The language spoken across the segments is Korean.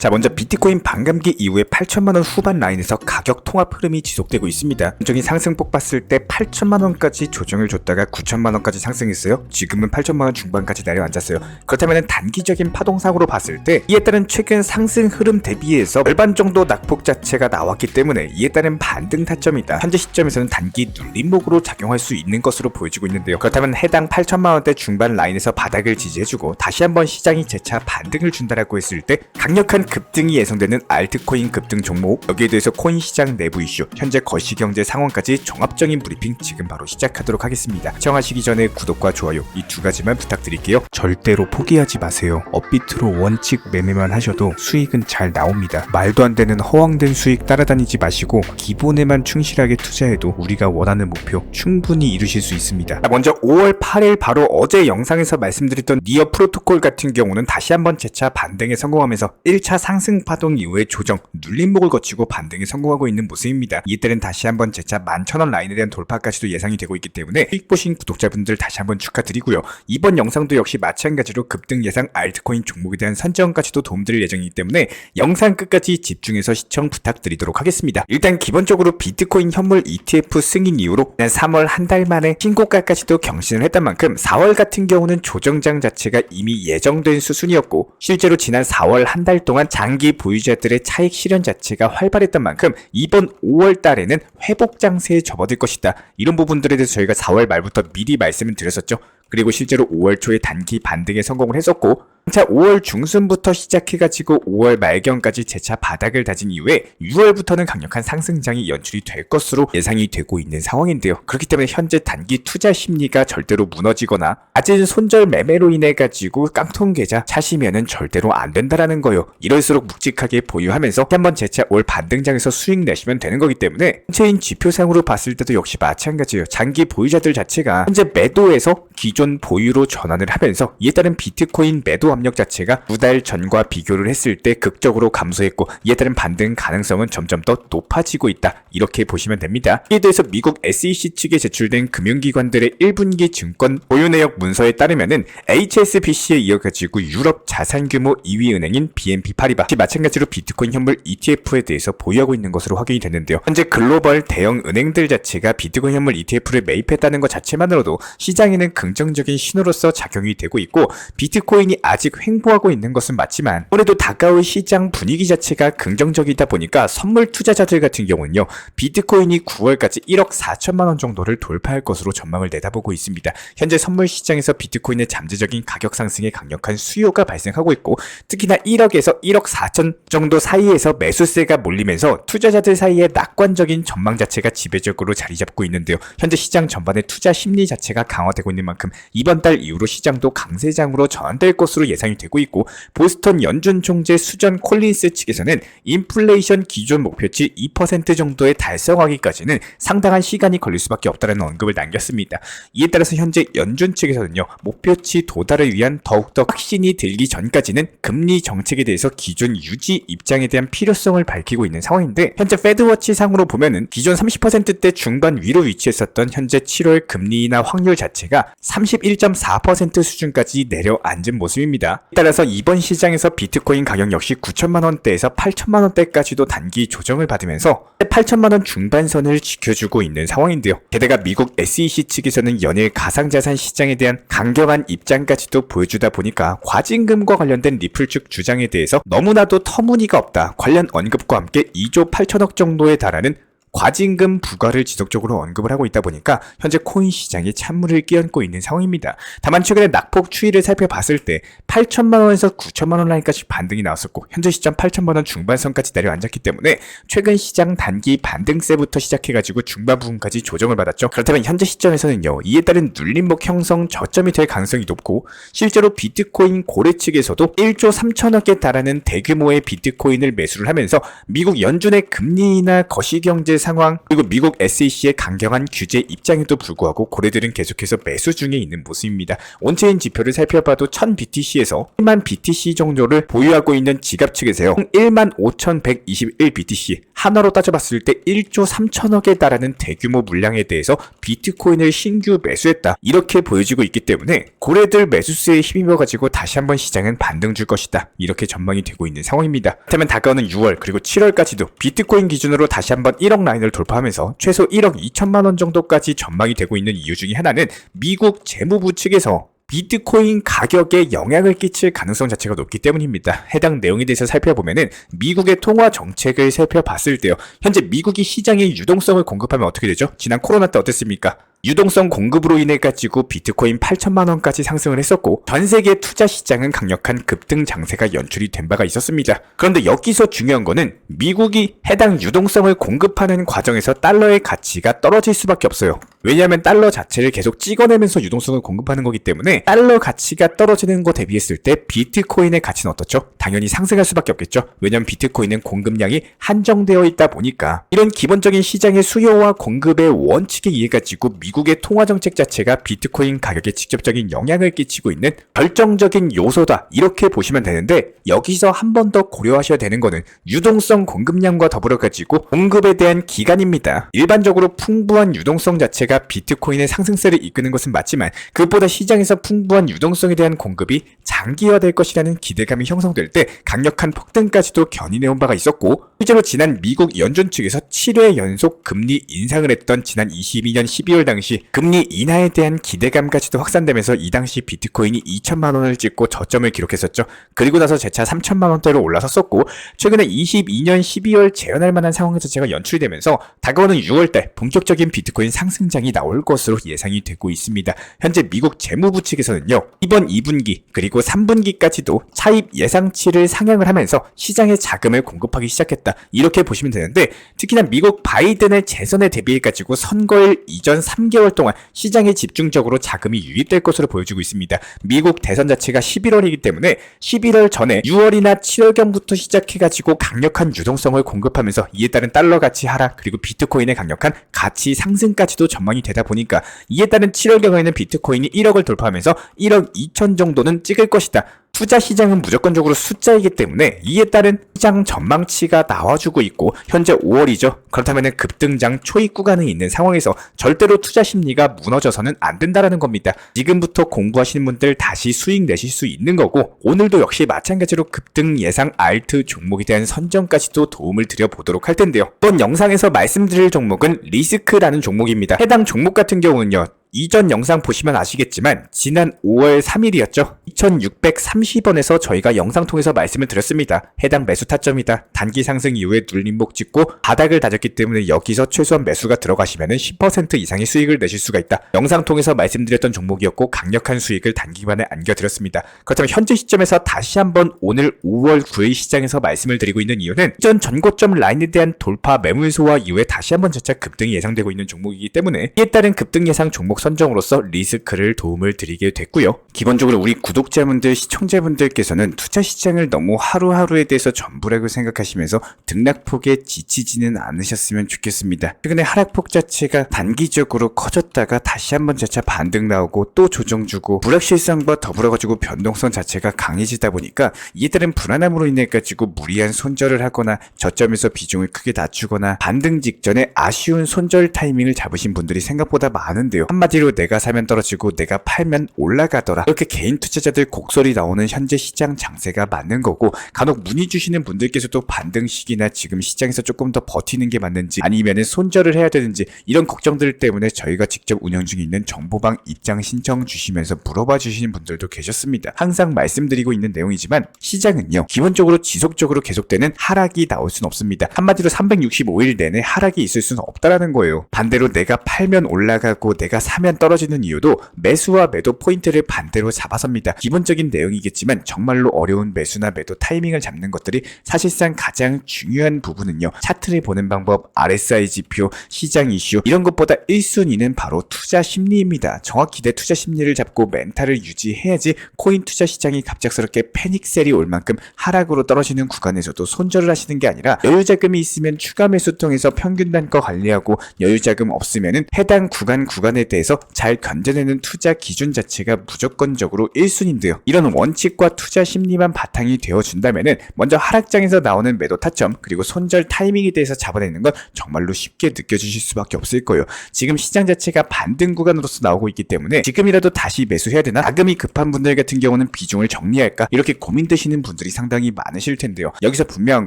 자, 먼저 비트코인 반감기 이후에 8천만원 후반 라인에서 가격 통합 흐름이 지속되고 있습니다. 전적인 상승폭 봤을 때 8천만원까지 조정을 줬다가 9천만원까지 상승했어요. 지금은 8천만원 중반까지 내려앉았어요. 그렇다면 단기적인 파동상으로 봤을 때 이에 따른 최근 상승 흐름 대비해서 절반 정도 낙폭 자체가 나왔기 때문에 이에 따른 반등 타점이다. 현재 시점에서는 단기 눌림목으로 작용할 수 있는 것으로 보여지고 있는데요. 그렇다면 해당 8천만원대 중반 라인에서 바닥을 지지해주고 다시 한번 시장이 재차 반등을 준다라고 했을 때 강력한 급등이 예상되는 알트코인 급등 종목, 여기에 대해서 코인 시장 내부 이슈, 현재 거시경제 상황까지 종합적인 브리핑 지금 바로 시작하도록 하겠습니다. 시청하시기 전에 구독과 좋아요 이 두 가지만 부탁드릴게요. 절대로 포기하지 마세요. 업비트로 원칙 매매만 하셔도 수익은 잘 나옵니다. 말도 안 되는 허황된 수익 따라다니지 마시고 기본에만 충실하게 투자해도 우리가 원하는 목표 충분히 이루실 수 있습니다. 먼저 5월 8일 바로 어제 영상에서 말씀드렸던 니어 프로토콜 같은 경우는 다시 한번 재차 반등에 성공하면서 1차 상승 파동 이후에 조정, 눌림목을 거치고 반등에 성공하고 있는 모습입니다. 이에 따른 다시 한번 재차 11,000원 라인에 대한 돌파까지도 예상이 되고 있기 때문에 수익 보신 구독자분들 다시 한번 축하드리고요. 이번 영상도 역시 마찬가지로 급등 예상 알트코인 종목에 대한 선정까지도 도움드릴 예정이기 때문에 영상 끝까지 집중해서 시청 부탁드리도록 하겠습니다. 일단 기본적으로 비트코인 현물 ETF 승인 이후로 3월 한 달 만에 신고가까지도 경신을 했던 만큼 4월 같은 경우는 조정장 자체가 이미 예정된 수순이었고 실제로 지난 4월 한 달 동안 장기 보유자들의 차익 실현 자체가 활발했던 만큼 이번 5월 달에는 회복 장세에 접어들 것이다. 이런 부분들에 대해서 저희가 4월 말부터 미리 말씀을 드렸었죠. 그리고 실제로 5월 초에 단기 반등에 성공을 했었고 자 5월 중순부터 시작해가지고 5월 말경까지 재차 바닥을 다진 이후에 6월부터는 강력한 상승장이 연출이 될 것으로 예상이 되고 있는 상황인데요. 그렇기 때문에 현재 단기 투자 심리가 절대로 무너지거나 낮은 손절 매매로 인해 가지고 깡통 계좌 차시면은 절대로 안 된다라는 거예요. 이럴수록 묵직하게 보유하면서 한번 재차 올 반등장에서 수익 내시면 되는 거기 때문에 전체인 지표상으로 봤을 때도 역시 마찬가지예요. 장기 보유자들 자체가 현재 매도에서 기존 보유로 전환을 하면서 이에 따른 비트코인 매도 압력 자체가 2달 전과 비교를 했을 때 극적으로 감소했고 이에 따른 반등 가능성은 점점 더 높아지고 있다. 이렇게 보시면 됩니다. 이에 대해서 미국 SEC 측에 제출된 금융기관들의 1분기 증권 보유 내역 문서에 따르면은 HSBC에 이어가지고 유럽 자산규모 2위 은행인 BNP 파리바 마찬가지로 비트코인 현물 ETF에 대해서 보유하고 있는 것으로 확인이 됐는데요. 현재 글로벌 대형 은행들 자체가 비트코인 현물 ETF를 매입했다는 것 자체만으로도 시장에는 긍정적인 신호로서 작용이 되고 있고 비트코인이 아직 횡보하고 있는 것은 맞지만 아무래도 다가올 시장 분위기 자체가 긍정적이다 보니까 선물 투자자들 같은 경우는요 비트코인이 9월까지 1억 4천만원 정도를 돌파할 것으로 전망을 내다보고 있습니다. 현재 선물 시장에서 비트코인의 잠재적인 가격 상승에 강력한 수요가 발생하고 있고 특히나 1억에서 1억 4천 정도 사이에서 매수세가 몰리면서 투자자들 사이에 낙관적인 전망 자체가 지배적으로 자리 잡고 있는데요. 현재 시장 전반의 투자 심리 자체가 강화되고 있는 만큼 이번 달 이후로 시장도 강세장으로 전환될 것으로 예상이 되고 있고 보스턴 연준 총재 수전 콜린스 측에서는 인플레이션 기존 목표치 2% 정도에 달성하기까지는 상당한 시간이 걸릴 수밖에 없다는 언급을 남겼습니다. 이에 따라서 현재 연준 측에서는요 목표치 도달을 위한 더욱더 확신이 들기 전까지는 금리 정책에 대해서 기존 유지 입장에 대한 필요성을 밝히고 있는 상황인데 현재 패드워치 상으로 보면은 기존 30%대 중반 위로 위치했었던 현재 7월 금리나 확률 자체가 31.4% 수준까지 내려앉은 모습입니다. 따라서 이번 시장에서 비트코인 가격 역시 9천만원대에서 8천만원대까지도 단기 조정을 받으면서 8천만원 중반선을 지켜주고 있는 상황인데요. 게다가 미국 SEC 측에서는 연일 가상자산 시장에 대한 강경한 입장까지도 보여주다 보니까 과징금과 관련된 리플 측 주장에 대해서 너무나도 터무니가 없다. 관련 언급과 함께 2조 8천억 정도에 달하는 과징금 부과를 지속적으로 언급을 하고 있다 보니까 현재 코인 시장에 찬물을 끼얹고 있는 상황입니다. 다만 최근에 낙폭 추이를 살펴봤을 때 8천만원에서 9천만원 라인까지 반등이 나왔었고 현재 시점 8천만원 중반선까지 내려앉았기 때문에 최근 시장 단기 반등세부터 시작해가지고 중반 부분까지 조정을 받았죠. 그렇다면 현재 시점에서는요 이에 따른 눌림목 형성 저점이 될 가능성이 높고 실제로 비트코인 고래 측에서도 1조 3천억에 달하는 대규모의 비트코인을 매수를 하면서 미국 연준의 금리나 거시경제 상황, 그리고 미국 SEC의 강경한 규제 입장에도 불구하고 고래들은 계속해서 매수 중에 있는 모습입니다. 온체인 지표를 살펴봐도 1000BTC에서 1만 BTC 정도를 보유하고 있는 지갑 측에서요, 15,121BTC, 하나로 따져봤을 때 1조 3천억에 달하는 대규모 물량에 대해서 비트코인을 신규 매수했다, 이렇게 보여지고 있기 때문에 고래들 매수세에 힘입어가지고 다시 한번 시장은 반등 줄 것이다, 이렇게 전망이 되고 있는 상황입니다. 그렇다면 다가오는 6월 그리고 7월까지도 비트코인 기준으로 다시 한번 1억 라인을 돌파하면서 최소 1억 2천만 원 정도까지 전망이 되고 있는 이유 중에 하나는 미국 재무부 측에서 비트코인 가격에 영향을 끼칠 가능성 자체가 높기 때문입니다. 해당 내용에 대해서 살펴보면은 미국의 통화 정책을 살펴봤을 때요, 현재 미국이 시장에 유동성을 공급하면 어떻게 되죠? 지난 코로나 때 어땠습니까? 유동성 공급으로 인해 가지고 비트코인 8천만 원까지 상승을 했었고 전 세계 투자 시장은 강력한 급등 장세가 연출이 된 바가 있었습니다. 그런데 여기서 중요한 거는 미국이 해당 유동성을 공급하는 과정에서 달러의 가치가 떨어질 수밖에 없어요. 왜냐하면 달러 자체를 계속 찍어내면서 유동성을 공급하는 거기 때문에 달러 가치가 떨어지는 거 대비했을 때 비트코인의 가치는 어떻죠? 당연히 상승할 수밖에 없겠죠. 왜냐하면 비트코인은 공급량이 한정되어 있다 보니까. 이런 기본적인 시장의 수요와 공급의 원칙에 의해 가지고 미국의 통화정책 자체가 비트코인 가격에 직접적인 영향을 끼치고 있는 결정적인 요소다, 이렇게 보시면 되는데, 여기서 한 번 더 고려하셔야 되는 거는 유동성 공급량과 더불어 가지고 공급에 대한 기간입니다. 일반적으로 풍부한 유동성 자체가 비트코인의 상승세를 이끄는 것은 맞지만 그것보다 시장에서 풍부한 유동성에 대한 공급이 장기화될 것이라는 기대감이 형성될 때 강력한 폭등까지도 견인해온 바가 있었고, 실제로 지난 미국 연준 측에서 7회 연속 금리 인상을 했던 지난 22년 12월 당시 금리 인하에 대한 기대감까지도 확산되면서 이 당시 비트코인이 2천만 원을 찍고 저점을 기록했었죠. 그리고 나서 재차 3천만 원대로 올라섰었고, 최근에 22년 12월 재현할 만한 상황 자체가 연출이 되면서 다가오는 6월달 본격적인 비트코인 상승장이 나올 것으로 예상이 되고 있습니다. 현재 미국 재무부 측에서는요, 이번 2분기 그리고 3분기까지도 차입 예상치를 상향을 하면서 시장에 자금을 공급하기 시작했다, 이렇게 보시면 되는데, 특히나 미국 바이든의 재선에 대비해가지고 선거일 이전 3개월 동안 시장에 집중적으로 자금이 유입될 것으로 보여지고 있습니다. 미국 대선 자체가 11월이기 때문에 11월 전에 6월이나 7월경부터 시작해가지고 강력한 유동성을 공급하면서 이에 따른 달러 가치 하락 그리고 비트코인의 강력한 가치 상승까지도 전망이 되다 보니까 이에 따른 7월경에는 비트코인이 1억을 돌파하면서 1억 2천 정도는 찍을 것이다. 투자 시장은 무조건적으로 숫자이기 때문에 이에 따른 시장 전망치가 나와주고 있고, 현재 5월이죠. 그렇다면 급등장 초입 구간에 있는 상황에서 절대로 투자 심리가 무너져서는 안 된다라는 겁니다. 지금부터 공부하시는 분들 다시 수익 내실 수 있는 거고, 오늘도 역시 마찬가지로 급등 예상 알트 종목에 대한 선정까지도 도움을 드려보도록 할 텐데요. 이번 영상에서 말씀드릴 종목은 리스크라는 종목입니다. 해당 종목 같은 경우는요, 이전 영상 보시면 아시겠지만 지난 5월 3일이었죠. 2630원에서 저희가 영상 통해서 말씀을 드렸습니다. 해당 매수 타점이다. 단기 상승 이후에 눌림목 찍고 바닥을 다졌기 때문에 여기서 최소한 매수가 들어가시면 10% 이상의 수익을 내실 수가 있다. 영상 통해서 말씀드렸던 종목이었고 강력한 수익을 단기간에 안겨드렸습니다. 그렇다면 현재 시점에서 다시 한번 오늘 5월 9일 시장에서 말씀을 드리고 있는 이유는 이전 전고점 라인에 대한 돌파 매물 소화 이후에 다시 한번 재차 급등이 예상되고 있는 종목이기 때문에 이에 따른 급등 예상 종목 선정으로서 리스크를 도움을 드리게 됐고요. 기본적으로 우리 구독자분들, 시청자분들께서는 투자 시장을 너무 하루하루에 대해서 전부라고 생각하시면서 등락폭에 지치지는 않으셨으면 좋겠습니다. 최근에 하락폭 자체가 단기적으로 커졌다가 다시 한번 재차 반등 나오고 또 조정 주고 불확실성과 더불어가지고 변동성 자체가 강해지다 보니까 이에 따른 불안함으로 인해 가지고 무리한 손절을 하거나 저점에서 비중을 크게 낮추거나 반등 직전에 아쉬운 손절 타이밍을 잡으신 분들이 생각보다 많은데요. 한마디로 내가 사면 떨어지고 내가 팔면 올라가더라, 이렇게 개인 투자자들 곡소리 나오는 현재 시장 장세가 맞는 거고, 간혹 문의 주시는 분들께서도 반등 시기나 지금 시장에서 조금 더 버티는 게 맞는지 아니면은 손절을 해야 되는지 이런 걱정들 때문에 저희가 직접 운영 중에 있는 정보방 입장 신청 주시면서 물어봐 주시는 분들도 계셨습니다. 항상 말씀드리고 있는 내용이지만 시장은요, 기본적으로 지속적으로 계속되는 하락이 나올 수는 없습니다. 한마디로 365일 내내 하락이 있을 수는 없다라는 거예요. 반대로 내가 팔면 올라가고 내가 사면 하면 떨어지는 이유도 매수와 매도 포인트를 반대로 잡아섭니다. 기본적인 내용이겠지만 정말로 어려운 매수나 매도 타이밍을 잡는 것들이 사실상 가장 중요한 부분은요. 차트를 보는 방법, RSI 지표, 시장 이슈 이런 것보다 1순위는 바로 투자 심리입니다. 정확히 내 투자 심리를 잡고 멘탈을 유지해야지 코인 투자 시장이 갑작스럽게 패닉셀이 올 만큼 하락으로 떨어지는 구간에서도 손절을 하시는 게 아니라 여유 자금이 있으면 추가 매수 통해서 평균 단가 관리하고 여유 자금 없으면은 해당 구간에 대해서 잘 견뎌내는 투자 기준 자체가 무조건적으로 1순위인데요. 이런 원칙과 투자 심리만 바탕이 되어준다면은 먼저 하락장에서 나오는 매도 타점 그리고 손절 타이밍에 대해서 잡아내는 건 정말로 쉽게 느껴지실 수밖에 없을 거예요. 지금 시장 자체가 반등 구간으로서 나오고 있기 때문에 지금이라도 다시 매수해야 되나? 자금이 급한 분들 같은 경우는 비중을 정리할까? 이렇게 고민되시는 분들이 상당히 많으실 텐데요. 여기서 분명한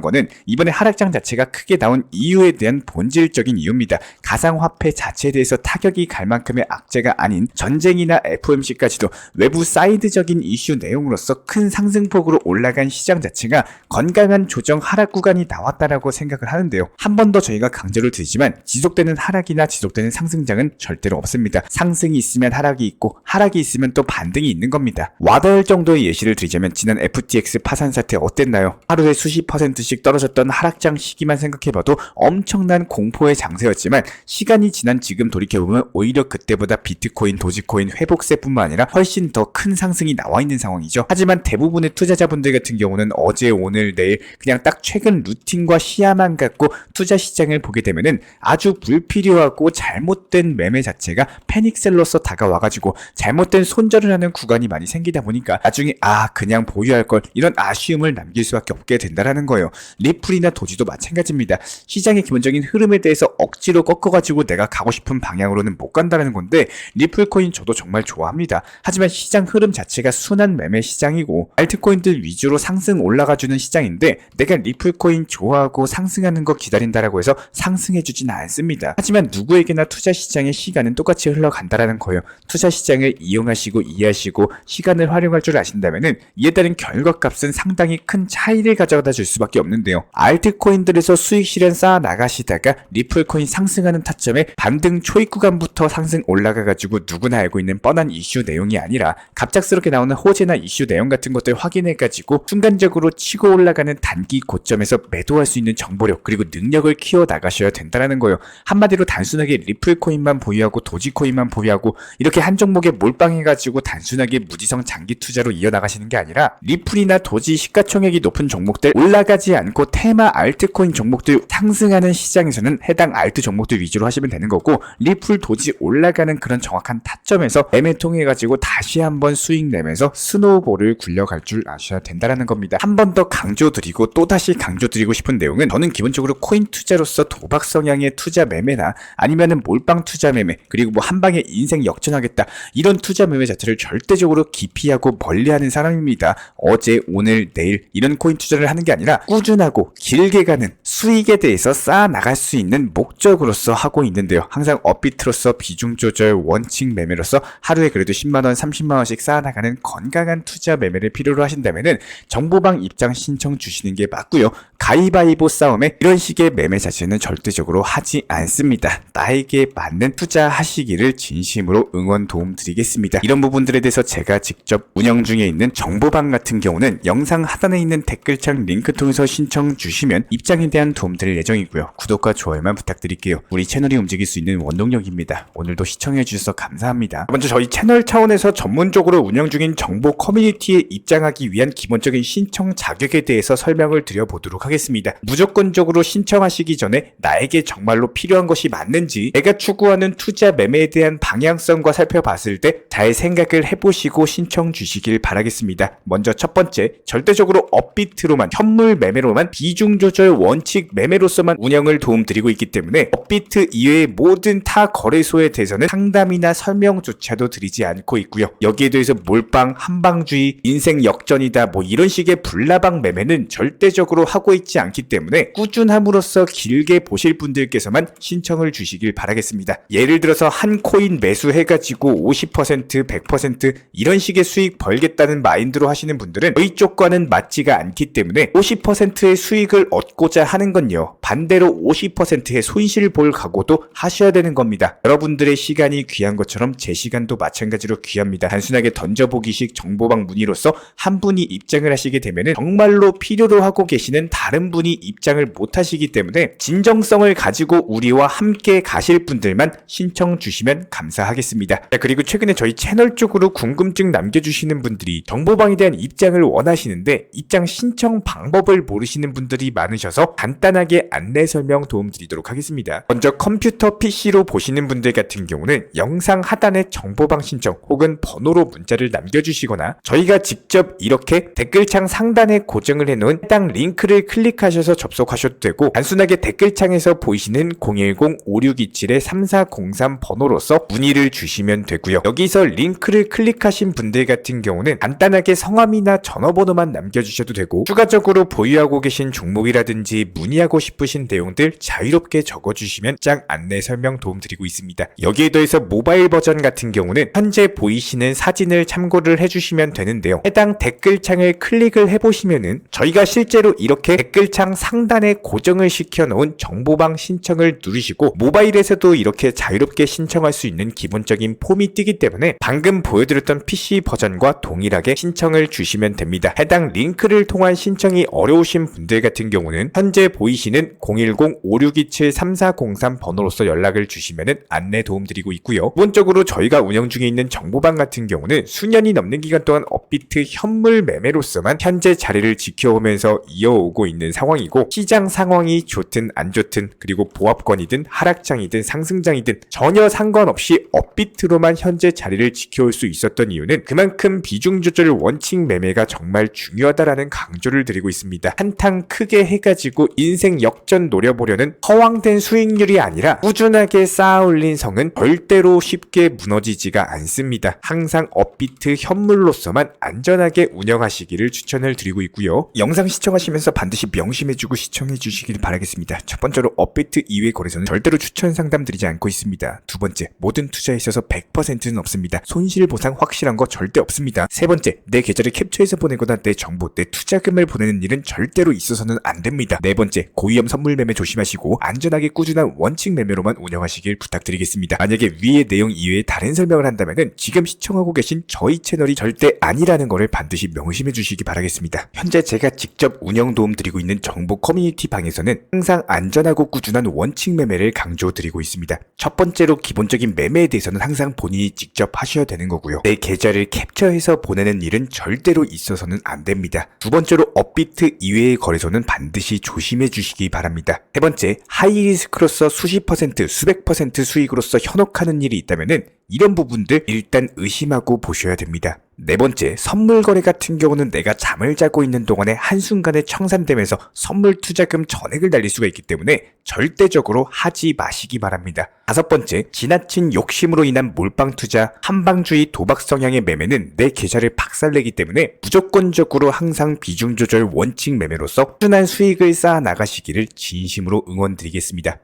거는 이번에 하락장 자체가 크게 나온 이유에 대한 본질적인 이유입니다. 가상화폐 자체에 대해서 타격이 갈 만큼의 악재가 아닌 전쟁이나 FOMC까지도 외부 사이드적인 이슈 내용으로서 큰 상승폭으로 올라간 시장 자체가 건강한 조정 하락 구간이 나왔다라고 생각을 하는데요. 한 번 더 저희가 강조를 드리지만 지속되는 하락이나 지속되는 상승장은 절대로 없습니다. 상승이 있으면 하락이 있고 하락이 있으면 또 반등이 있는 겁니다. 와닿을 정도의 예시를 드리자면 지난 FTX 파산 사태 어땠나요? 하루에 수십 %씩 떨어졌던 하락장 시기만 생각해봐도 엄청난 공포의 장세였지만 시간이 지난 지금 돌이켜보면 오히려 그때보다 비트코인, 도지코인 회복세뿐만 아니라 훨씬 더 큰 상승이 나와 있는 상황이죠. 하지만 대부분의 투자자분들 같은 경우는 어제, 오늘, 내일 그냥 딱 최근 루틴과 시야만 갖고 투자 시장을 보게 되면은 아주 불필요하고 잘못된 매매 자체가 패닉셀로서 다가와가지고 잘못된 손절을 하는 구간이 많이 생기다 보니까 나중에 그냥 보유할 걸 이런 아쉬움을 남길 수밖에 없게 된다라는 거예요. 리플이나 도지도 마찬가지입니다. 시장의 기본적인 흐름에 대해서 억지로 꺾어가지고 내가 가고 싶은 방향으로는 못 간다라는 건데 리플코인 저도 정말 좋아합니다. 하지만 시장 흐름 자체가 순환 매매 시장이고 알트코인들 위주로 상승 올라가주는 시장인데 내가 리플코인 좋아하고 상승하는 거 기다린다라고 해서 상승해주진 않습니다. 하지만 누구에게나 투자 시장의 시간은 똑같이 흘러간다라는 거예요. 투자 시장을 이용하시고 이해하시고 시간을 활용할 줄 아신다면은 이에 따른 결과값은 상당히 큰 차이를 가져다 줄 수밖에 없는데요. 알트코인들에서 수익 실현 쌓아 나가시다가 리플코인 상승하는 타점에 반등 초입 구간부터 상승 올라가가지고 누구나 알고 있는 뻔한 이슈 내용이 아니라 갑작스럽게 나오는 호재나 이슈 내용 같은 것들 확인해가지고 순간적으로 치고 올라가는 단기 고점에서 매도할 수 있는 정보력 그리고 능력을 키워 나가셔야 된다는 거예요. 한마디로 단순하게 리플코인만 보유하고 도지코인만 보유하고 이렇게 한 종목에 몰빵해가지고 단순하게 무지성 장기 투자로 이어나가시는 게 아니라 리플이나 도지 시가총액이 높은 종목들 올라가지 않고 테마 알트코인 종목들 상승하는 시장에서는 해당 알트 종목들 위주로 하시면 되는 거고 리플 도지 올라가는 그런 정확한 타점에서 매매 통해가지고 다시 한번 수익 내면서 스노우볼을 굴려갈 줄 아셔야 된다는 겁니다. 한 번 더 강조드리고 또다시 강조드리고 싶은 내용은 저는 기본적으로 코인 투자로서 도박 성향의 투자 매매나 아니면은 몰빵 투자 매매 그리고 뭐 한방에 인생 역전하겠다 이런 투자 매매 자체를 절대적으로 기피하고 멀리하는 사람입니다. 어제, 오늘, 내일 이런 코인 투자를 하는 게 아니라 꾸준하고 길게 가는 수익에 대해서 쌓아 나갈 수 있는 목적으로서 하고 있는데요. 항상 업비트로서 비중 조절, 원칙 매매로서 하루에 그래도 10만원, 30만원씩 쌓아나가는 건강한 투자 매매를 필요로 하신다면은 정보방 입장 신청 주시는 게 맞고요. 가위바위보 싸움에 이런 식의 매매 자체는 절대적으로 하지 않습니다. 나에게 맞는 투자하시기를 진심으로 응원 도움 드리겠습니다. 이런 부분들에 대해서 제가 직접 운영 중에 있는 정보방 같은 경우는 영상 하단에 있는 댓글창 링크 통해서 신청 주시면 입장에 대한 도움 드릴 예정이고요. 구독과 좋아요만 부탁드릴게요. 우리 채널이 움직일 수 있는 원동력입니다. 오늘도 시청해 주셔서 감사합니다. 먼저 저희 채널 차원에서 전문적으로 운영 중인 정보 커뮤니티에 입장하기 위한 기본적인 신청 자격에 대해서 설명을 드려보도록 하겠습니다. 무조건적으로 신청하시기 전에 나에게 정말로 필요한 것이 맞는지 내가 추구하는 투자 매매에 대한 방향성과 살펴봤을 때 잘 생각을 해보시고 신청 주시길 바라겠습니다. 먼저 첫 번째, 절대적으로 업비트로만 현물 매매로만 비중 조절 원칙 매매로서만 운영을 도움드리고 있기 때문에 업비트 이외의 모든 타 거래소에 대해서는 상담이나 설명조차도 드리지 않고 있고요. 여기에 대해서 몰빵, 한방주의, 인생 역전이다 뭐 이런 식의 불나방 매매는 절대적으로 하고 있지 않기 때문에 꾸준함으로써 길게 보실 분들께서만 신청을 주시길 바라겠습니다. 예를 들어서 한 코인 매수해가지고 50%, 100% 이런 식의 수익 벌겠다는 마인드로 하시는 분들은 저희 쪽과는 맞지가 않기 때문에 50%의 수익을 얻고자 하는 건요. 반대로 50%의 손실 볼 각오도 하셔야 되는 겁니다. 여러분들의 시간이 귀한 것처럼 제 시간도 마찬가지로 귀합니다. 단순하게 던져보기식 정보방 문의로서 한 분이 입장을 하시게 되면 정말로 필요로 하고 계시는 다른 분이 입장을 못 하시기 때문에 진정성을 가지고 우리와 함께 가실 분들만 신청 주시면 감사하겠습니다. 자, 그리고 최근에 저희 채널 쪽으로 궁금증 남겨주시는 분들이 정보방에 대한 입장을 원하시는데 입장 신청 방법을 모르시는 분들이 많으셔서 간단하게 안내 설명 도움드리도록 하겠습니다. 먼저 컴퓨터 PC로 보시는 분들 같은 경우는 영상 하단에 정보방 신청 혹은 번호로 문자를 남겨주시거나 저희가 직접 이렇게 댓글창 상단에 고정을 해놓은 해당 링크를 클릭하셔서 접속하셔도 되고 단순하게 댓글창에서 보이시는 010-5627-3403 번호로서 문의를 주시면 되고요. 여기서 링크를 클릭하신 분들 같은 경우는 간단하게 성함이나 전화번호만 남겨주셔도 되고 추가적으로 보유하고 계신 종목이라든지 문의하고 싶으신 내용들 자유롭게 적어주시면 짱 안내 설명 도움드리고 있습니다. 여기에 더해서 모바일 버전 같은 경우는 현재 보이시는 사진을 참고를 해주시면 되는데요. 해당 댓글창을 클릭을 해보시면은 저희가 실제로 이렇게 댓글창 상단에 고정을 시켜놓은 정보방 신청을 누르시고 모바일에서도 이렇게 자유롭게 신청할 수 있는 기본적인 폼이 뜨기 때문에 방금 보여드렸던 PC 버전과 동일하게 신청을 주시면 됩니다. 해당 링크를 통한 신청이 어려우신 분들 같은 경우는 현재 보이시는 010-5627-3403 번호로서 연락을 주시면 안내 도움드리고 있고요. 기본적으로 저희가 운영 중에 있는 정보방 같은 경우는 수년이 넘는 기간 동안 업비트 현물 매매로서만 현재 자리를 지켜오면서 이어오고 있는 상황이고 시장 상황이 좋든 안 좋든 그리고 보합권이든 하락장이든 상승장이든 전혀 상관없이 업비트로만 현재 자리를 지켜올 수 있었던 이유는 그만큼 비중 조절 원칙 매매가 정말 중요하다라는 강조를 드리고 있습니다. 한탕 크게 해가지고 인생 역전 노려보려는 허황된 수익률이 아니라 꾸준하게 쌓아올린 성은 절대로 쉽게 무너지지가 않습니다. 항상 업비트 현물로서만 안전하게 운영하시기를 추천을 드리고 있고요. 영상 시청하시면서 반드시 명심해주고 시청해주시길 바라겠습니다. 첫 번째로 업비트 이외의 거래소는 절대로 추천 상담 드리지 않고 있습니다. 두 번째, 모든 투자에 있어서 100%는 없습니다. 손실 보상 확실한 거 절대 없습니다. 세 번째, 내 계좌를 캡처해서 보내거나 내 정보, 내 투자금을 보내는 일은 절대로 있어서는 안 됩니다. 네 번째, 고위험 선물 매매 조심하시고 안전하게 꾸준한 원칙 매매로만 운영하시길 부탁드리겠습니다. 만약에 위의 내용 이외에 다른 설명을 한다면 지금 시청하고 계신 저희 채널이 절대 아니라는 것을 반드시 명심해 주시기 바라겠습니다. 현재 제가 직접 운영 도움 드리고 있는 정보 커뮤니티 방에서는 항상 안전하고 꾸준한 원칙 매매를 강조드리고 있습니다. 첫 번째로 기본적인 매매에 대해서는 항상 본인이 직접 하셔야 되는 거고요. 내 계좌를 캡처해서 보내는 일은 절대로 있어서는 안 됩니다. 두 번째로 업비트 이외의 거래소는 반드시 조심해 주시기 바랍니다. 세 번째, 하이리스크로서 수십 퍼센트, 수백 퍼센트 수익으로서 현혹하는 일이 있다면은 이런 부분들 일단 의심하고 보셔야 됩니다. 네 번째, 선물 거래 같은 경우는 내가 잠을 자고 있는 동안에 한순간에 청산되면서 선물 투자금 전액을 날릴 수가 있기 때문에 절대적으로 하지 마시기 바랍니다. 다섯 번째, 지나친 욕심으로 인한 몰빵 투자, 한방주의 도박 성향의 매매는 내 계좌를 박살내기 때문에 무조건적으로 항상 비중 조절 원칙 매매로서 꾸준한 수익을 쌓아 나가시기를 진심으로 응원드리겠습니다.